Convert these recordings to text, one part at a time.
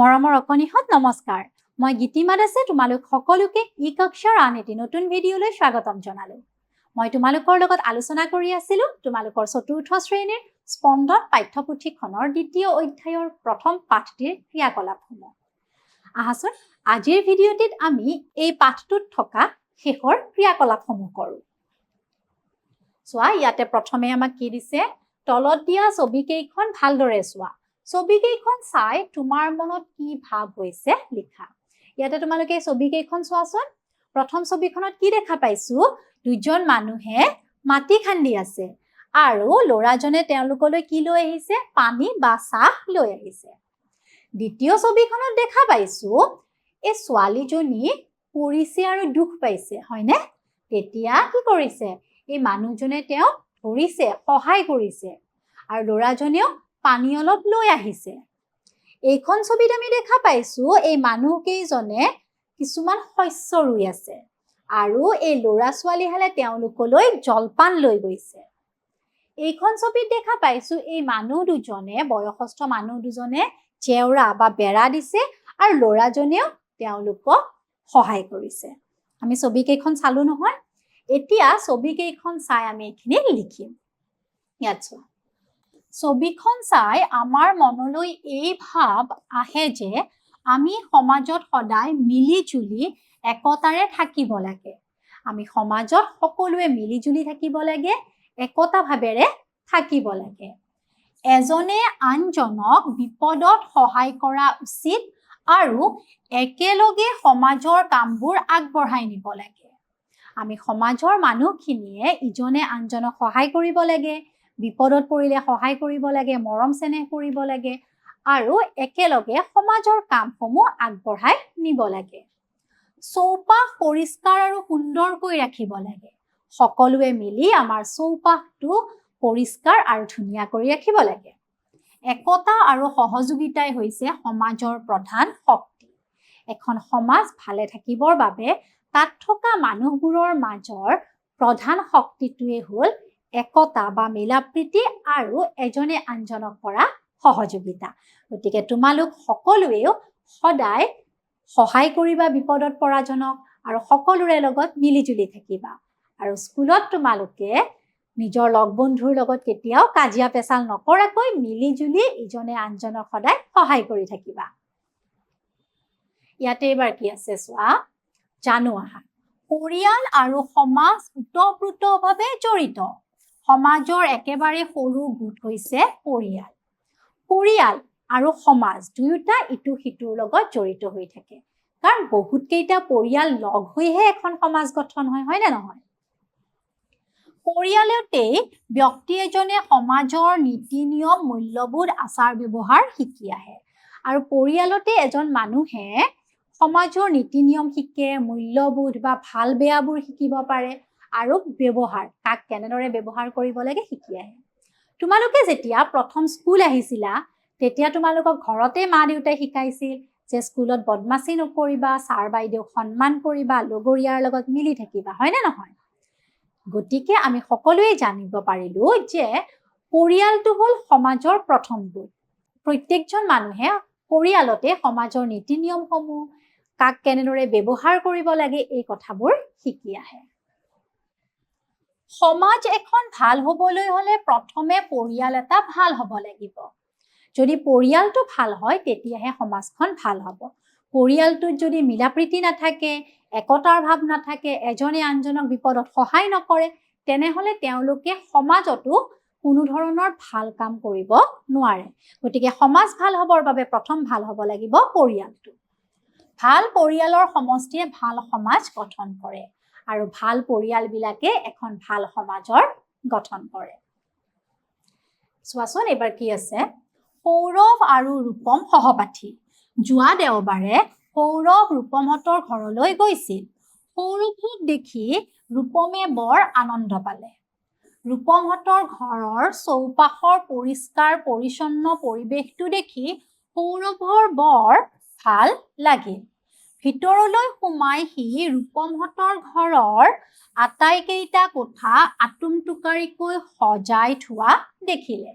মৰমৰ অকণিহঁত নমস্কাৰ। মই গীতিমা দাসে তোমালোক সকলোকে ই কক্ষাৰ আন এটি নতুন ভিডিঅ'লৈ স্বাগতম জনালো। মই তোমালোকৰ লগত আলোচনা কৰি আছিলো তোমালোকৰ চতুৰ্থ শ্ৰেণীৰ স্পন্দন পাঠ্যপুথিখনৰ দ্বিতীয় অধ্যায়ৰ প্ৰথম পাঠটিৰ ক্ৰিয়াকলাপসমূহ। আহাচোন আজিৰ ভিডিঅ'টিত আমি এই পাঠটোত থকা শেষৰ ক্ৰিয়াকলাপসমূহ কৰোঁ। চোৱা, ইয়াতে প্ৰথমে আমাক কি দিছে, তলত দিয়া ছবিকেইখন ভালদৰে চোৱা। ছবিকেইখন চাই তোমাৰ মনত কি ভাৱ হৈছে লিখা। ইয়াতে তোমালোকে ছবিকেইখন চোৱাচোন। প্ৰথম ছবিখনত কি দেখা পাইছো, দুজন মানুহে মাটি খান্দি আছে আৰু ল'ৰাজনে তেওঁলোকলৈ কি লৈ আহিছে, পানী বা চাহ লৈ আহিছে। দ্বিতীয় ছবিখনত দেখা পাইছো এই ছোৱালীজনী পৰিছে আৰু দুখ পাইছে, হয়নে? তেতিয়া কি কৰিছে, এই মানুহজনে তেওঁক ধৰিছে, সহায় কৰিছে আৰু ল'ৰাজনেও পানী অলপ লৈ আহিছে। এইখন ছবিত আমি দেখা পাইছো এই মানুহকেইজনে কিছুমান শস্য ৰুই আছে আৰু এই ল'ৰা ছোৱালীহালে তেওঁলোকলৈ জলপান লৈ গৈছে। এইখন ছবিত দেখা পাইছো এই মানুহ দুজনে, বয়সস্থ মানুহ দুজনে জেওৰা বা বেৰা দিছে আৰু ল'ৰাজনেও তেওঁলোকক সহায় কৰিছে। আমি ছবিকেইখন চালো নহয়। এতিয়া ছবিকেইখন চাই আমি এইখিনি লিখিম। ইয়াত চোৱা, ছবিখন চাই আমাৰ মনলৈ এই ভাৱ আহে যে আমি সমাজত সদায় মিলি জুলি একতাৰে থাকিব লাগে। আমি সমাজত সকলোৱে মিলি জুলি থাকিব লাগে, একতা ভাৱেৰে থাকিব লাগে। এজনে আনজনক বিপদত সহায় কৰা উচিত আৰু একেলগে সমাজৰ কামবোৰ আগবঢ়াই নিব লাগে। আমি সমাজৰ মানুহখিনিয়ে ইজনে আনজনক সহায় কৰিব লাগে, বিপদত পৰিলে সহায় কৰিব লাগে, মৰম চেনেহ কৰিব লাগে আৰু একেলগে সমাজৰ কামসমূহ আগবঢ়াই নিব লাগে। চৌপাশ পৰিষ্কাৰ আৰু সুন্দৰকৈ ৰাখিব লাগে। সকলোৱে মিলি আমাৰ চৌপাশটো পৰিষ্কাৰ আৰু ধুনীয়া কৰি ৰাখিব লাগে। একতা আৰু সহযোগিতাই হৈছে সমাজৰ প্ৰধান শক্তি। এখন সমাজ ভালে থাকিবৰ বাবে তাত থকা মানুহবোৰৰ মাজৰ প্ৰধান শক্তিটোৱে হ'ল একতা বা মিলাপ্ৰীতি আৰু এজনে আনজনক কৰা সহযোগিতা। গতিকে তোমালোক সকলোৱেও সদায় সহায় কৰিবা বিপদত পৰাজনক আৰু সকলোৰে লগত মিলি জুলি থাকিবা। আৰু স্কুলত তোমালোকে নিজৰ লগ বন্ধুৰ লগত কেতিয়াও কাজিয়া পেচাল নকৰাকৈ মিলি জুলি ইজনে আনজনক সদায় সহায় কৰি থাকিবা। ইয়াতে এবাৰ কি আছে চোৱা, জানো আহা। পৰিয়াল আৰু সমাজ ওতঃপ্ৰোতভাৱে জড়িত। সমাজৰ একেবাৰে সৰু গোট হৈছে পৰিয়াল। পৰিয়াল আৰু সমাজ দুয়োটা ইটো সিটোৰ লগত জড়িত হৈ থাকে, কাৰণ বহুত কেইটা পৰিয়াল লগ হৈহে এখন সমাজ গঠন হয়, হয়নে নহয়? পৰিয়ালতেই ব্যক্তি এজনে সমাজৰ নীতি নিয়ম, মূল্যবোধ, আচাৰ ব্যৱহাৰ শিকি আহে। আৰু পৰিয়ালতে এজন মানুহে সমাজৰ নীতি নিয়ম শিকে, মূল্যবোধ বা ভাল বেয়াবোৰ শিকিব পাৰে আৰু ব্যৱহাৰ, কাক কেনেদৰে ব্যৱহাৰ কৰিব লাগে শিকি আহে। তোমালোকে যেতিয়া প্ৰথম স্কুল আহিছিলা তেতিয়া তোমালোকক ঘৰতে মা দেউতাই শিকাইছিল যে স্কুলত বদমাচি নকৰিবা, ছাৰ বাইদেউক সন্মান কৰিবা, লগৰীয়াৰ লগত মিলি থাকিবা, হয়নে নহয়? গতিকে আমি সকলোৱে জানিব পাৰিলো যে পৰিয়ালটো হ'ল সমাজৰ প্ৰথম গোট। প্ৰত্যেকজন মানুহে পৰিয়ালতে সমাজৰ নীতি নিয়মসমূহ, কাক কেনেদৰে ব্যৱহাৰ কৰিব লাগে এই কথাবোৰ শিকি আহে। সমাজ এখন ভাল হ'বলৈ হ'লে প্ৰথমে পৰিয়াল এটা ভাল হ'ব লাগিব। যদি পৰিয়ালটো ভাল হয় তেতিয়াহে সমাজখন ভাল হ'ব। পৰিয়ালটোত যদি মিলাপ্ৰীতি নাথাকে, একতাৰ ভাৱ নাথাকে, এজনে আনজনক বিপদত সহায় নকৰে, তেনেহ'লে তেওঁলোকে সমাজতো কোনো ধৰণৰ ভাল কাম কৰিব নোৱাৰে। গতিকে সমাজ ভাল হ'বৰ বাবে প্ৰথম ভাল হ'ব লাগিব পৰিয়ালটো। ভাল পৰিয়ালৰ সমষ্টিয়ে ভাল সমাজ গঠন কৰে আৰু ভাল পৰিয়ালবিলাকে এখন ভাল সমাজৰ গঠন কৰে। চোৱাচোন এবাৰ কি আছে, সৌৰভ আৰু ৰূপম সহপাঠী। যোৱা দেওবাৰে সৌৰভ ৰূপমহঁতৰ ঘৰলৈ গৈছিল। সৌৰভক দেখি ৰূপমে বৰ আনন্দ পালে। ৰূপমহঁতৰ ঘৰৰ চৌপাশৰ পৰিষ্কাৰ পৰিচ্ছন্ন পৰিৱেশটো দেখি সৌৰভৰ বৰ ভাল লাগিল। ভিতৰলৈ সোমাই সি ৰূপমহঁতৰ ঘৰৰ আটাইকেইটা কোঠা আটোমটোকাৰিকৈ সজাই থোৱা দেখিলে।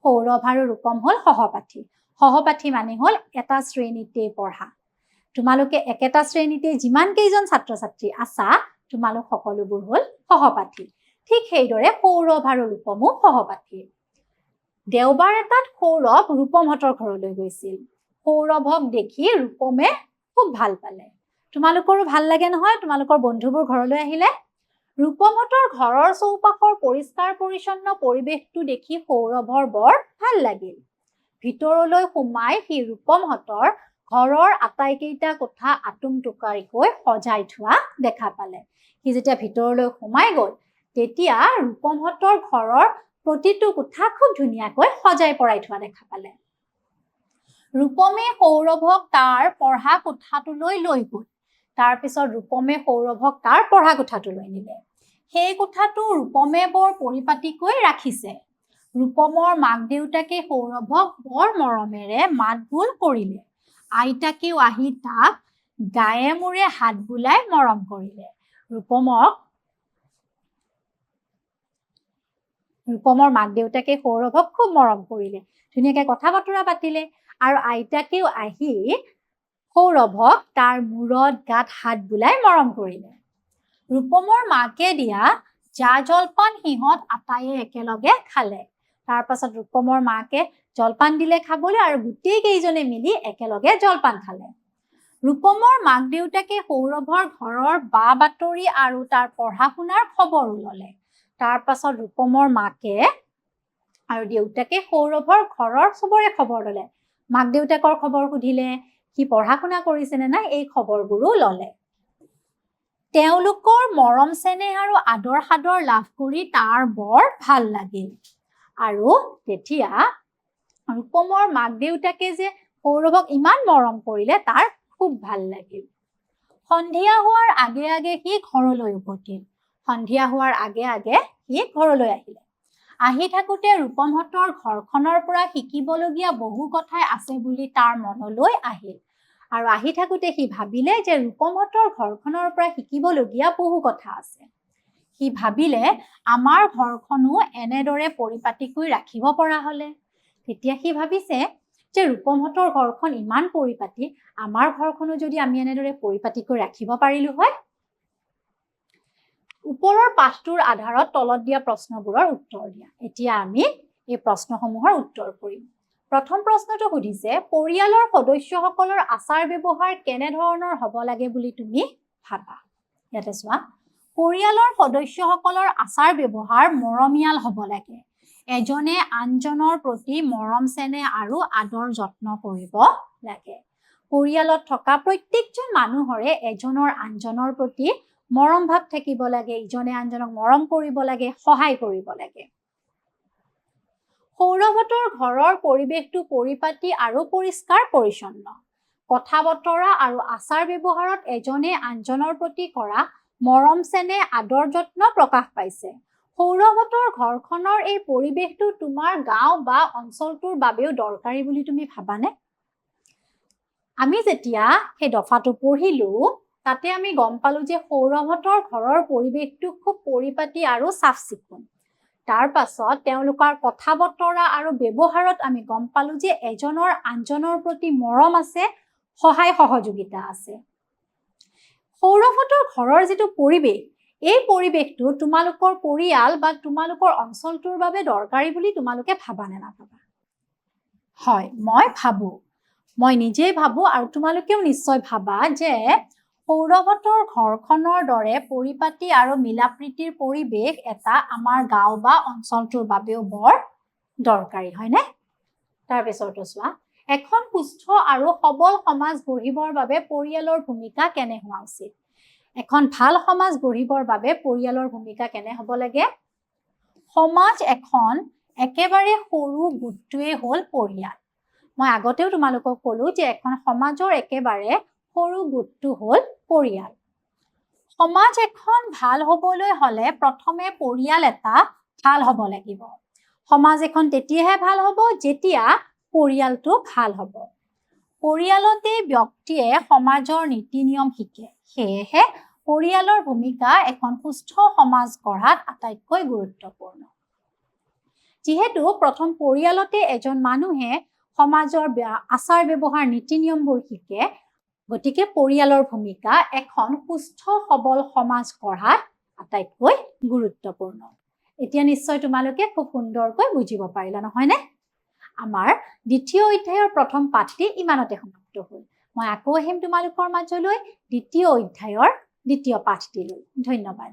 সৌৰভ আৰু ৰূপম হ'ল সহপাঠী। সহপাঠী মানে হ'ল এটা শ্ৰেণীতে পঢ়া। তোমালোকে একেটা শ্ৰেণীতে যিমান কেইজন ছাত্ৰ ছাত্ৰী আছা তোমালোক সকলোবোৰ হ'ল সহপাঠী। ঠিক সেইদৰে সৌৰভ আৰু ৰূপমো সহপাঠী। দেওবাৰ এটাত সৌৰভ ৰূপমহঁতৰ ঘৰলৈ গৈছিল। সৌৰভক দেখি ৰূপমে খুব ভাল পালে। তোমালোকৰো ভাল লাগে নহয় তোমালোকৰ বন্ধুবোৰ ঘৰলৈ আহিলে? ৰূপমহঁতৰ ঘৰৰ চৌপাশৰ পৰিষ্কাৰ পৰিচ্ছন্ন পৰিৱেশটো দেখি সৌৰভৰ বৰ ভাল লাগিল। ভিতৰলৈ সোমাই সি ৰূপমহঁতৰ ঘৰৰ আটাইকেইটা কোঠা আতুম-টোকাৰিকৈ সজাই থোৱা দেখা পালে। সি যেতিয়া ভিতৰলৈ সোমাই গ'ল তেতিয়া ৰূপমহঁতৰ ঘৰৰ প্ৰতিটো কোঠা খুব ধুনীয়াকৈ সজাই পৰাই থোৱা দেখা পালে। ৰূপমে সৌৰভক তাৰ পঢ়া কোঠাটোলৈ লৈ গ'ল। তাৰপিছত ৰূপমে সৌৰভক তাৰ পঢ়া কোঠাটোলৈ নিলে। সেই কোঠাটো ৰূপমে বৰ পৰিপাটিকৈ ৰাখিছে। ৰূপমৰ মাক দেউতাকে সৌৰভক বৰ মৰমেৰে মাত বোল কৰিলে। আইতাকেও আহি তাক গায়ে মূৰে হাত বুলাই মৰম কৰিলে। ৰূপমৰ মাক দেউতাকে সৌৰভক খুব মৰম কৰিলে। ধুনীয়াকৈ কথা বতৰা পাতিলে আৰু আইতাকেও আহি সৌৰভক তাৰ মূৰত গাত হাত বুলাই মৰম কৰিলে। ৰূপমৰ মাকে দিয়া জা জলপান সিহঁত আটায়ে একেলগে খালে। তাৰ পাছত ৰূপমৰ মাকে জলপান দিলে খাবলৈ আৰু গোটেই কেইজনে মিলি একেলগে জলপান খালে। ৰূপমৰ মাক দেউতাকে সৌৰভৰ ঘৰৰ বা বাতৰি আৰু তাৰ পঢ়া শুনাৰ খবৰো ল'লে। তাৰ পাছত ৰূপমৰ মাকে আৰু দেউতাকে সৌৰভৰ ঘৰৰ চবৰে খবৰ ল'লে। মাক দেউতাকৰ খবৰ সুধিলে, সি পঢ়া শুনা কৰিছেনে নাই এই খবৰবোৰো ল'লে। তেওঁলোকৰ মৰম চেনেহ আৰু আদৰ সাদৰ লাভ কৰি তাৰ বৰ ভাল লাগিল। আৰু তেতিয়া ৰূপমৰ মাক দেউতাকে যে সৌৰভক ইমান মৰম কৰিলে তাৰ খুব ভাল লাগিল। সন্ধিয়া হোৱাৰ আগে আগে সি ঘৰলৈ উভতিল। সন্ধিয়া হোৱাৰ আগে আগে সি ঘৰলৈ আহিলে। আহি থাকোঁতে ৰূপমহঁতৰ ঘৰখনৰ পৰা শিকিবলগীয়া বহু কথাই আছে বুলি তাৰ মনলৈ আহিল। আৰু আহি থাকোঁতে সি ভাবিলে যে ৰূপমহঁতৰ ঘৰখনৰ পৰা শিকিবলগীয়া বহু কথা আছে। সি ভাবিলে আমাৰ ঘৰখনো এনেদৰে পৰিপাটিকৈ ৰাখিব পৰা হ'লে। তেতিয়া সি ভাবিছে যে ৰূপমহঁতৰ ঘৰখন ইমান পৰিপাটি, আমাৰ ঘৰখনো যদি আমি এনেদৰে পৰিপাটিকৈ ৰাখিব পাৰিলো হয়। ওপৰৰ পাঠটোৰ আধাৰত তলত দিয়া প্ৰশ্নবোৰৰ উত্তৰ দিয়া। এতিয়া আমি এই প্ৰশ্নসমূহৰ উত্তৰ কৰিম। প্ৰথম প্ৰশ্নটো সুধিছে, পৰিয়ালৰ সদস্যসকলৰ আচাৰ ব্যৱহাৰ কেনেধৰণৰ হ'ব লাগে বুলি তুমি ভাবা? ইয়াতে চোৱা, পৰিয়ালৰ সদস্যসকলৰ আচাৰ ব্যৱহাৰ মৰমীয়াল হ'ব লাগে। এজনে আনজনৰ প্ৰতি মৰম চেনেহ আৰু আদৰ যত্ন কৰিব লাগে। পৰিয়ালত থকা প্ৰত্যেকজন মানুহৰে এজনৰ আনজনৰ প্ৰতি মৰম ভাৱ থাকিব লাগে, ইজনে আনজনক মৰম কৰিব লাগে, সহায় কৰিব লাগে। সৌৰভহঁতৰ ঘৰৰ পৰিৱেশটো পৰিপাটি আৰু পৰিষ্কাৰ পৰিচ্ছন্ন। কথা বতৰা আৰু আচাৰ ব্যৱহাৰত এজনে আনজনৰ প্ৰতি কৰা মৰম চেনেহ আদৰ যত্ন প্ৰকাশ পাইছে। সৌৰভহঁতৰ ঘৰখনৰ এই পৰিৱেশটো তোমাৰ গাঁও বা অঞ্চলটোৰ বাবেও দৰকাৰী বুলি তুমি ভাবানে? আমি যেতিয়া সেই দফাটো পঢ়িলো তাতে আমি গম পালো যে সৌৰভহঁতৰ ঘৰৰ পৰিৱেশটো খুব পৰিপাটি আৰু চাফ চিকুণ। তাৰ পাছত তেওঁলোকৰ কথা বতৰা আৰু ব্যৱহাৰত আমি গম পালো যে এজনৰ আনজনৰ প্ৰতি মৰম আছে, সহায় সহযোগিতা আছে। সৌৰভহঁতৰ ঘৰৰ যিটো পৰিৱেশ, এই পৰিৱেশটো তোমালোকৰ পৰিয়াল বা তোমালোকৰ অঞ্চলটোৰ বাবে দৰকাৰী বুলি তোমালোকে ভাবা নে নাভাবা? হয়, মই ভাবো। মই নিজেই ভাবো আৰু তোমালোকেও নিশ্চয় ভাবা যে সৌৰভহঁতৰ ঘৰখনৰ দৰে পৰিপাটি আৰু মিলাপ্ৰীতিৰ পৰিৱেশ এটা আমাৰ গাঁও বা অঞ্চলটোৰ বাবেও বৰ দৰকাৰী, হয়নে? তাৰপিছতো চোৱা, এখন সুস্থ আৰু সবল সমাজ গঢ়িবৰ বাবে পৰিয়ালৰ ভূমিকা কেনে হোৱা উচিত? এখন ভাল সমাজ গঢ়িবৰ বাবে পৰিয়ালৰ ভূমিকা কেনে হ'ব লাগে? সমাজ এখন একেবাৰে সৰু গোটটোৱে হ'ল পৰিয়াল। মই আগতেও তোমালোকক ক'লো যে এখন সমাজৰ একেবাৰে সৰু গোটটো হ'ল পৰিয়াল। সমাজ এখন ভাল হ'বলৈ হ'লে প্ৰথমে পৰিয়াল এটা ভাল হ'ব লাগিব। সমাজ এখন তেতিয়াহে ভাল হ'ব যেতিয়া পৰিয়ালটো ভাল হ'ব। পৰিয়ালতে ব্যক্তিয়ে সমাজৰ নীতি নিয়ম শিকে। সেয়েহে পৰিয়ালৰ ভূমিকা এখন সুস্থ সমাজ গঢ়াত আটাইতকৈ গুৰুত্বপূৰ্ণ। যিহেতু প্ৰথম পৰিয়ালতে এজন মানুহে সমাজৰ আচাৰ ব্যৱহাৰ নীতি নিয়মবোৰ শিকে গতিকে পৰিয়ালৰ ভূমিকা এখন সুস্থ সবল সমাজ গঢ়াত আটাইতকৈ গুৰুত্বপূৰ্ণ এতিয়া নিশ্চয় তোমালোকে খুব সুন্দৰকৈ বুজিব পাৰিলা নহয়নে আমাৰ দ্বিতীয় অধ্যায়ৰ প্ৰথম পাঠটি ইমানতে সমাপ্ত হ'ল মই আকৌ আহিম তোমালোকৰ মাজলৈ দ্বিতীয় অধ্যায়ৰ দ্বিতীয় পাঠটি লৈ ধন্যবাদ